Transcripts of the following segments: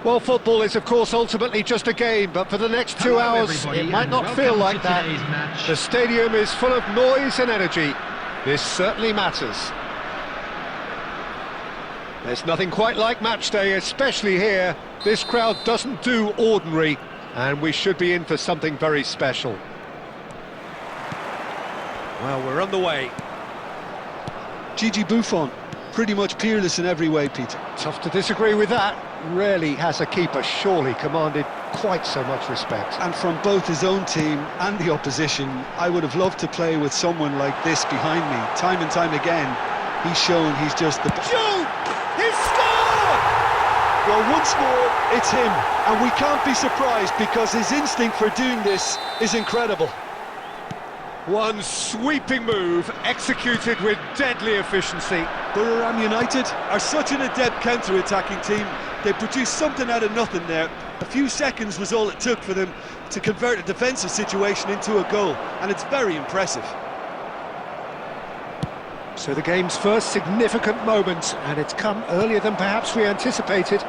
Well, football is, of course, ultimately just a game, but for the next 2 hours, it might not feel like that. The stadium is full of noise and energy. This certainly matters. There's nothing quite like match day, especially here. This crowd doesn't do ordinary, and we should be in for something very special. Well, we're on the way. Gigi Buffon, pretty much peerless in every way, Peter. Tough to disagree with that. Rarely has a keeper surely commanded quite so much respect. And from both his own team and the opposition, I would have loved to play with someone like this behind me. Time and time again, he's shown he's just the... Shoot! He's scored! Well, once more, it's him. And we can't be surprised because his instinct for doing this is incredible. One sweeping move, executed with deadly efficiency. Buriram United are such an adept counter-attacking team. They produced something out of nothing there. A few seconds was all it took for them to convert a defensive situation into a goal, and it's very impressive. So the game's first significant moment, and it's come earlier than perhaps we anticipated.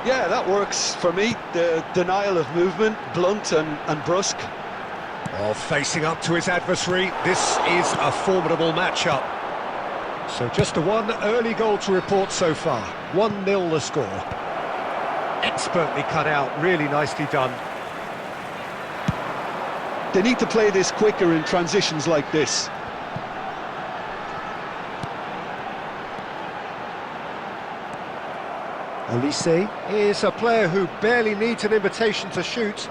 Yeah, that works for me. The denial of movement, blunt and brusque. Oh, facing up to his adversary, this is a formidable matchup. So just one early goal to report so far. 1-0 the score. Expertly cut out, really nicely done. They need to play this quicker in transitions like this. Olise is a player who barely needs an invitation to shoot.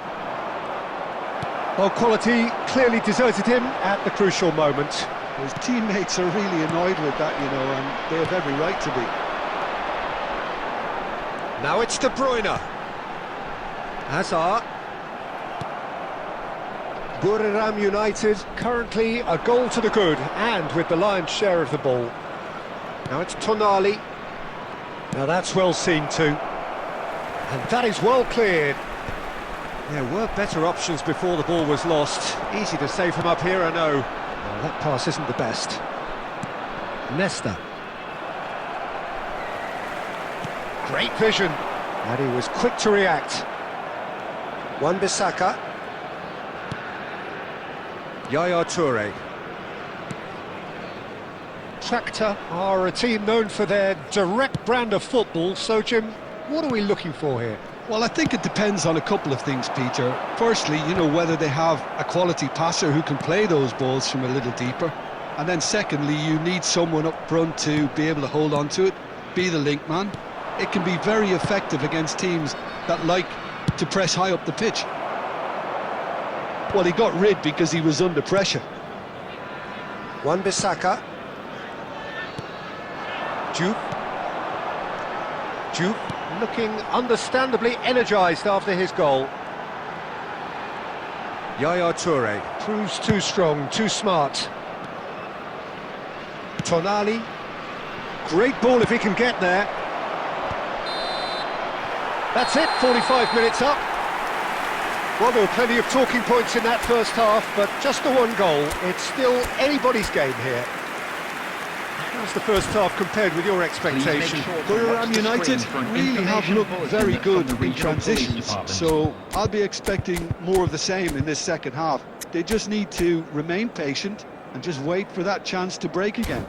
Well, quality clearly deserted him at the crucial moment. His teammates are really annoyed with that, you know, and they have every right to be. Now it's De Bruyne. Hazard. Buriram United currently a goal to the good and with the lion's share of the ball. Now it's Tonali. Now that's well seen too. And that is well cleared. There were better options before the ball was lost. Easy to say from up here, I know. Well, that pass isn't the best. Nesta. Great vision. And he was quick to react. Wan-Bissaka. Yaya Toure. Tractor are a team known for their direct brand of football, so Jim, what are we looking for here? Well, I think it depends on a couple of things, Peter. Firstly, you know, whether they have a quality passer who can play those balls from a little deeper. And then secondly, you need someone up front to be able to hold on to it, be the link man. It can be very effective against teams that like to press high up the pitch. Well, he got rid because he was under pressure. Wan-Bissaka. Juve looking understandably energised after his goal. Yaya Toure proves too strong, too smart. Tonali, great ball if he can get there. That's it, 45 minutes up. Well, there were plenty of talking points in that first half, but just the one goal. It's still anybody's game here. How's the first half compared with your expectations? Buriram United really have looked very good in transitions, so I'll be expecting more of the same in this second half. They just need to remain patient and just wait for that chance to break again.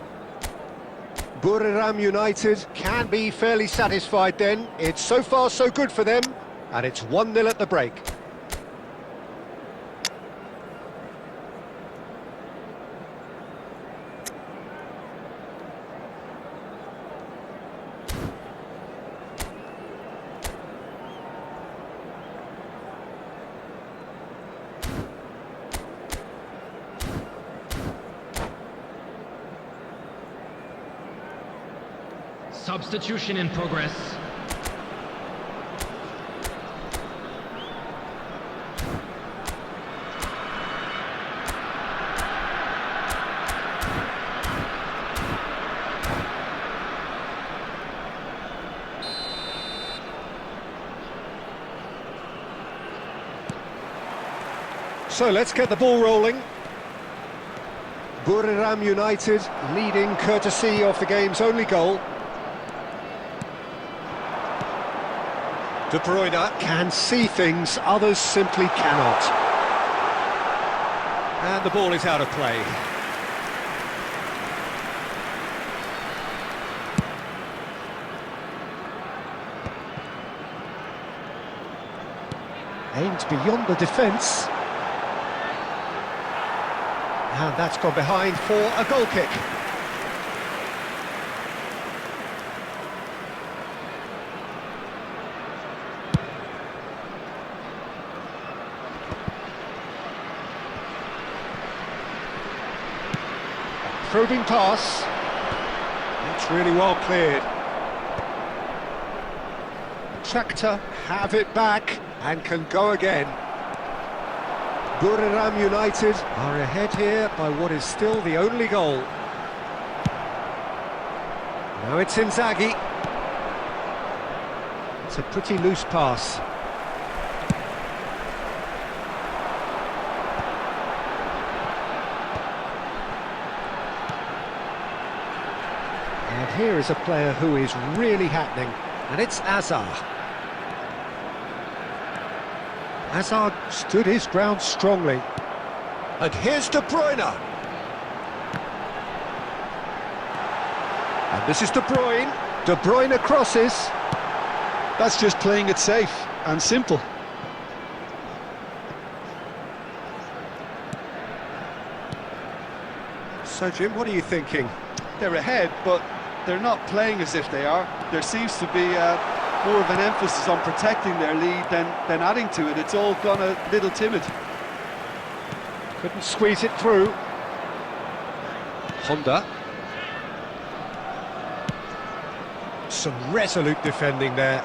Buriram United can be fairly satisfied then. It's so far so good for them, and it's 1-0 at the break. Substitution in progress. So let's get the ball rolling. Buriram United leading courtesy of the game's only goal. De Bruyne can see things others simply cannot. And the ball is out of play. Aimed beyond the defence. And that's gone behind for a goal kick. Probing pass. It's really well cleared. Tractor have it back and can go again. Buriram United are ahead here by what is still the only goal. Now it's Inzaghi. It's a pretty loose pass. And here is a player who is really happening, and it's Hazard. Hazard stood his ground strongly. And here's De Bruyne. And this is De Bruyne. De Bruyne crosses. That's just playing it safe and simple. So, Jim, what are you thinking? They're ahead, but they're not playing as if they are. There seems to be more of an emphasis on protecting their lead than adding to it. It's all gone a little timid. Couldn't squeeze it through. Honda. Some resolute defending there.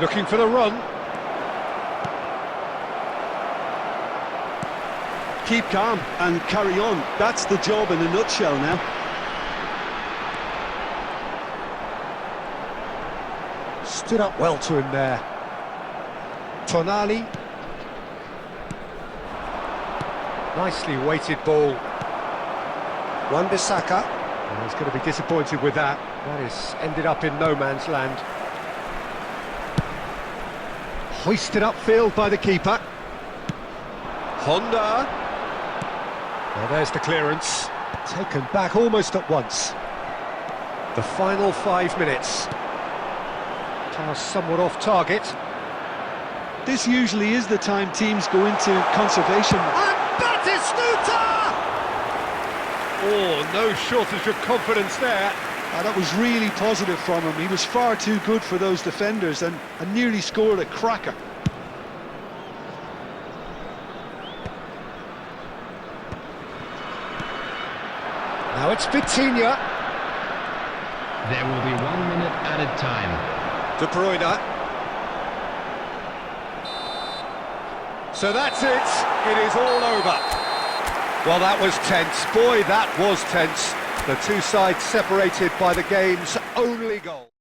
Looking for the run. Keep calm and carry on. That's the job in a nutshell now. Stood up well to him there. Tonali. Nicely weighted ball. Wan-Bissaka. Oh, he's going to be disappointed with that. That is ended up in no man's land. Hoisted upfield by the keeper. Honda. Well, there's the clearance. Taken back almost at once. The final 5 minutes. Pass somewhat off target. This usually is the time teams go into conservation. And Batistuta! Oh, no shortage of confidence there. That was really positive from him. He was far too good for those defenders and nearly scored a cracker. Now it's Vitinha. There will be 1 minute added time. De Bruyne. So that's it. It is all over. Well, that was tense. Boy, that was tense. The two sides separated by the game's only goal.